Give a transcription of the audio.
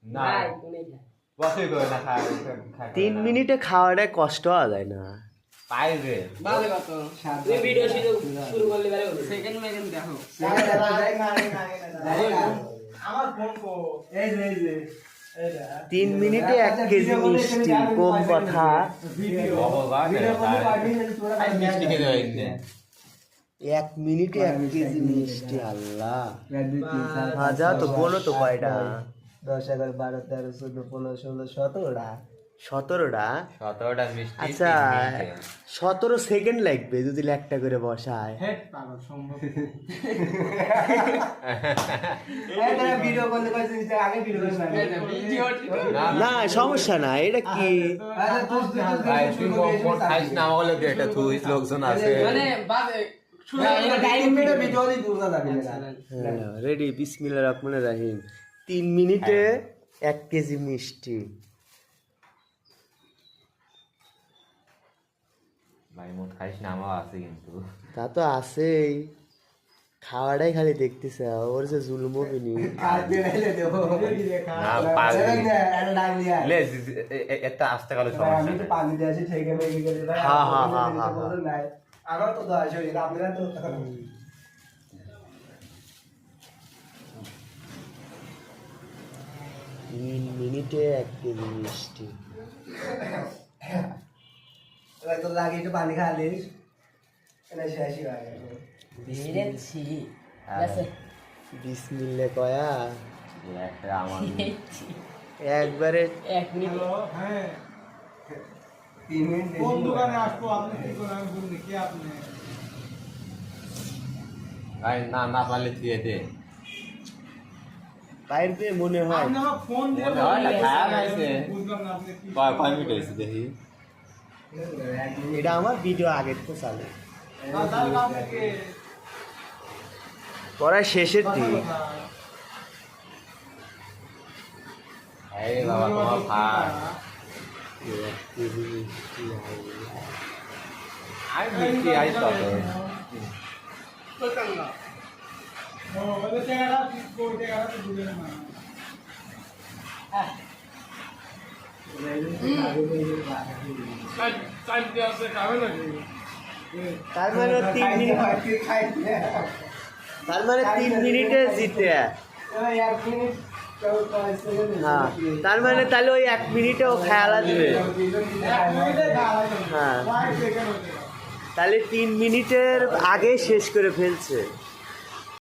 না বসে করে না খায় 3 মিনিটে খাওয়াটা কষ্ট হওয়া যায় না। পাইবে ভালো কত এই ভিডিও শুরু করলে বারে বলো সেকেন্ড মেকেন্ড দেখো আমার ফোন কো এই যে 3 মিনিটে 1 কেজি মিষ্টি, কম কথা। মিষ্টি খেতে হয় না 1 মিনিটে 1 কেজি মিষ্টি, আল্লাহ। ভাজা তো বলো তো কয়টা? 10 11 12 13 14 15 16 17টা 17টা। 17টা মিষ্টি আচ্ছা 17 সেকেন্ড লাগবে যদি একটা করে বসায়। হেড পাগল সম্ভব এই তারা ভিডিও করলে কইছিস আগে ভিডিও করিস না না সমস্যা না, এটা কি ভাই তুই মোট খাইস না বলে যে এটা তুই লোকজন আছে মানে বাজে শুরু টাইম মেরে ভিডিও দি দূর যাবে রেডি? বিসমিল্লাহির রহমানির রহিম। 3 মিনিটে 1 কেজি মিষ্টি। ভাই মোট খাইস না আমার আছে কিন্তু তা তো আছেই, খাওয়াটাই খালি দেখতেছে। ওর যে জুলুম হবিনি। কাজ বেরাইলে দেব না পাগল এটা ডাক দিয়া লে এটা আসতে গেল আমি সমস্যা তো পানি দিয়ে আছি ঠিক আছে এই গেলে ভাই হ্যাঁ, হ্যাঁ, হ্যাঁ, হ্যাঁ, বলুন নাই আবার তো দাও আছে আপনারা তো 3 মিনিটে 1 কেজি মিষ্টি। এবার তো লাগে একটু পানি খালিস এটা শেষই হয়ে গেল বেরেছি হ্যাঁ। বিসমিল্লাহ কয়া একটা আমার একবারে 1 মিনিট হ্যাঁ 3 মিনিট কোন দোকানে আসবো আপনি কি করে আমি বলি কি আপনি ভাই না না পারলে দিয়ে দে পাইবে মনে হয়। আপনি আমার ফোন দিয়ে মনে হয় না, খায়া খাইছে। বুঝলাম না আপনি কি কয় মিনিট হয়েছে দেখি এটা আমার ভিডিও আগের তো চালে, তাহলে আপনাকে পড়ায় শেষের দিক। এই বাবা তোমার ভাই 1 কেজি মিষ্টি হবে। আমি মিষ্টি আইস পাবে তো চাঙ্গা ও ওই জায়গাটা ঠিক করে জায়গাটা তো বুঝে না টাইম দিয়ে আছে খাবে না তার মানে 3 মিনিট, তার মানে 3 মিনিটে জিতে। এক মিনিট হ্যাঁ তার মানে তাহলে ওই 1 মিনিটে ও খেয়ালা দিবে। হ্যাঁ তাহলে 3 মিনিটের আগে শেষ করে ফেলছে।